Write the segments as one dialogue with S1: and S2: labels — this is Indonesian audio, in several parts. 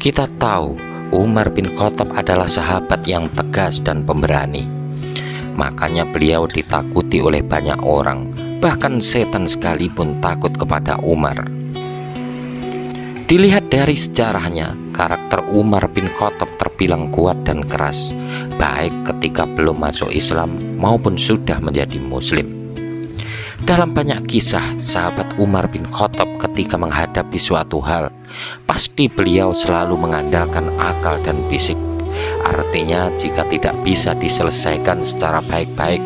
S1: Kita tahu Umar bin Khattab adalah sahabat yang tegas dan pemberani. Makanya beliau ditakuti oleh banyak orang, bahkan setan sekalipun takut kepada Umar. Dilihat dari sejarahnya, karakter Umar bin Khattab terbilang kuat dan keras, baik ketika belum masuk Islam maupun sudah menjadi Muslim. Dalam banyak kisah sahabat Umar bin Khattab ketika menghadapi suatu hal, pasti beliau selalu mengandalkan akal dan fisik. Artinya jika tidak bisa diselesaikan secara baik-baik,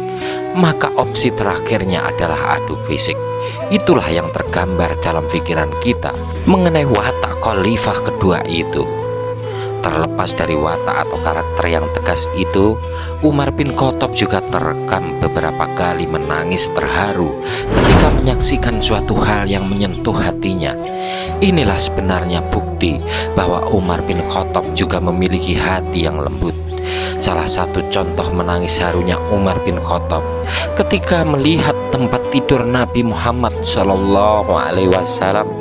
S1: maka opsi terakhirnya adalah adu fisik. Itulah yang tergambar dalam pikiran kita mengenai watak khalifah kedua itu. Terlepas dari watak atau karakter yang tegas itu, Umar bin Khattab juga terekam beberapa kali menangis terharu ketika menyaksikan suatu hal yang menyentuh hatinya. Inilah sebenarnya bukti bahwa Umar bin Khattab juga memiliki hati yang lembut. Salah satu contoh menangis harunya Umar bin Khattab ketika melihat tempat tidur Nabi Muhammad SAW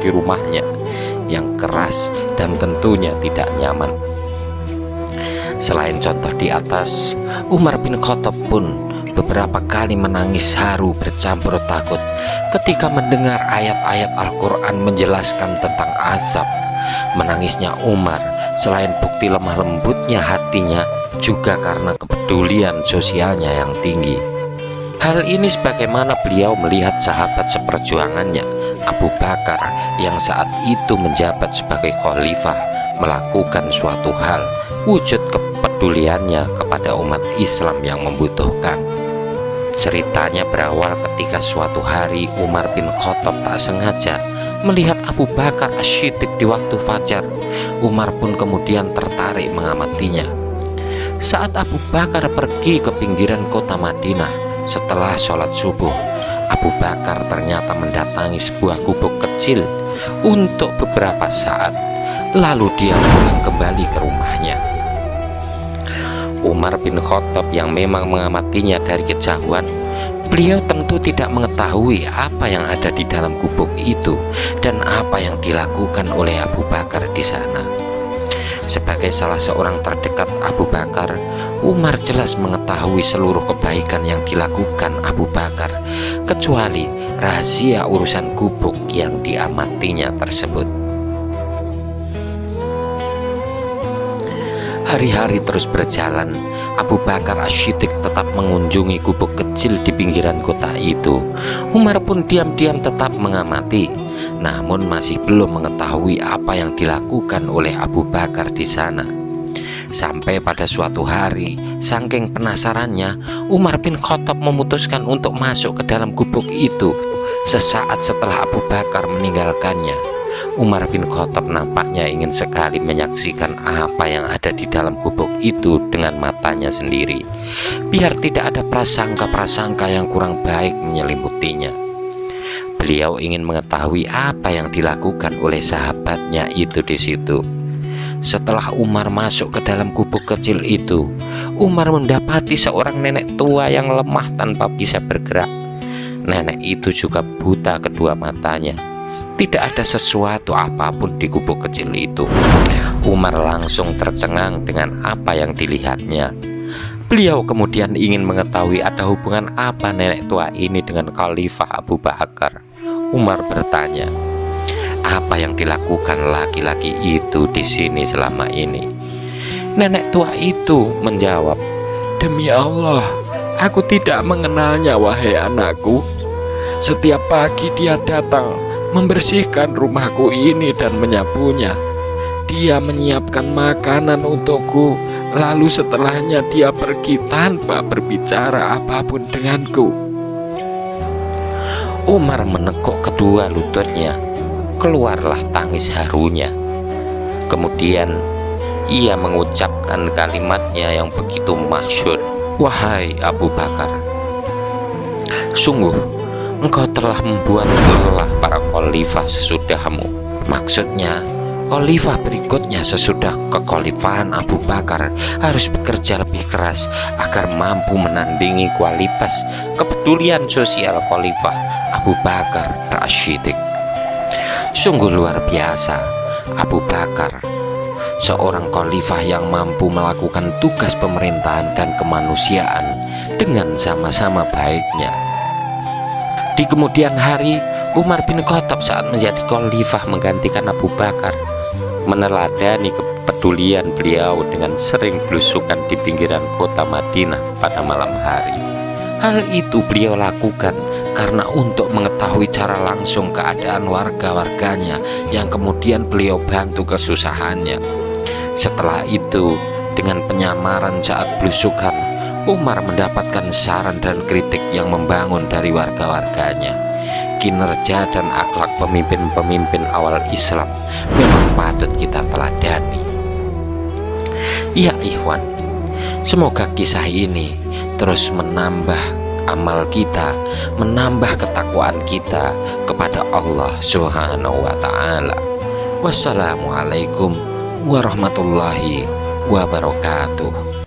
S1: di rumahnya yang keras dan tentunya tidak nyaman. Selain contoh di atas, Umar bin Khattab pun beberapa kali menangis haru bercampur takut ketika mendengar ayat-ayat Al-Quran menjelaskan tentang azab. Menangisnya Umar selain bukti lemah lembutnya hatinya, juga karena kepedulian sosialnya yang tinggi. Hal ini sebagaimana beliau melihat sahabat seperjuangannya Abu Bakar yang saat itu menjabat sebagai khalifah melakukan suatu hal, wujud kepeduliannya kepada umat Islam yang membutuhkan. Ceritanya berawal ketika suatu hari Umar bin Khattab tak sengaja melihat Abu Bakar As-Siddiq di waktu fajar. Umar pun kemudian tertarik mengamatinya. Saat Abu Bakar pergi ke pinggiran kota Madinah setelah sholat subuh, Abu Bakar ternyata mendatangi sebuah gubuk kecil untuk beberapa saat, lalu dia pulang kembali ke rumahnya. Umar bin Khattab yang memang mengamatinya dari kejauhan, beliau tentu tidak mengetahui apa yang ada di dalam gubuk itu dan apa yang dilakukan oleh Abu Bakar di sana. Sebagai salah seorang terdekat Abu Bakar, Umar jelas mengetahui seluruh kebaikan yang dilakukan Abu Bakar, kecuali rahasia urusan gubuk yang diamatinya tersebut. Hari-hari terus berjalan, Abu Bakar As-Siddiq tetap mengunjungi gubuk kecil di pinggiran kota itu. Umar pun diam-diam tetap mengamati, namun masih belum mengetahui apa yang dilakukan oleh Abu Bakar di sana. Sampai pada suatu hari, saking penasarannya, Umar bin Khattab memutuskan untuk masuk ke dalam gubuk itu. Sesaat setelah Abu Bakar meninggalkannya, Umar bin Khattab nampaknya ingin sekali menyaksikan apa yang ada di dalam gubuk itu dengan matanya sendiri, biar tidak ada prasangka-prasangka yang kurang baik menyelimutinya. Beliau ingin mengetahui apa yang dilakukan oleh sahabatnya itu di situ. Setelah Umar masuk ke dalam gubuk kecil itu, Umar mendapati seorang nenek tua yang lemah tanpa bisa bergerak. Nenek itu juga buta kedua matanya. Tidak ada sesuatu apapun di gubuk kecil itu. Umar langsung tercengang dengan apa yang dilihatnya. Beliau kemudian ingin mengetahui ada hubungan apa nenek tua ini dengan Khalifah Abu Bakar. Umar bertanya, apa yang dilakukan laki-laki itu di sini selama ini? Nenek tua itu menjawab, demi Allah, aku tidak mengenalnya wahai anakku. Setiap pagi dia datang membersihkan rumahku ini dan menyapunya. Dia menyiapkan makanan untukku, lalu setelahnya dia pergi tanpa berbicara apapun denganku. Umar menekuk kedua lututnya, keluarlah tangis harunya. Kemudian ia mengucapkan kalimatnya yang begitu masyhur, wahai Abu Bakar, sungguh engkau telah membuat lelah para khalifah sesudahmu. Maksudnya, khalifah berikutnya sesudah kekhalifahan Abu Bakar harus bekerja lebih keras agar mampu menandingi kualitas kepedulian sosial khalifah Abu Bakar As-Siddiq. Sungguh luar biasa, Abu Bakar seorang khalifah yang mampu melakukan tugas pemerintahan dan kemanusiaan dengan sama-sama baiknya. Di kemudian hari, Umar bin Khattab saat menjadi khalifah menggantikan Abu Bakar meneladani kepedulian beliau dengan sering belusukan di pinggiran kota Madinah pada malam hari. Hal itu beliau lakukan karena untuk mengetahui cara langsung keadaan warga-warganya yang kemudian beliau bantu kesusahannya. Setelah itu, dengan penyamaran saat belusukan, Umar mendapatkan saran dan kritik yang membangun dari warga-warganya. Kinerja dan akhlak pemimpin-pemimpin awal Islam memang patut kita teladani. Ya ikhwan, semoga kisah ini terus menambah amal kita, menambah ketakwaan kita kepada Allah Subhanahu wa ta'ala. Wassalamualaikum warahmatullahi wabarakatuh.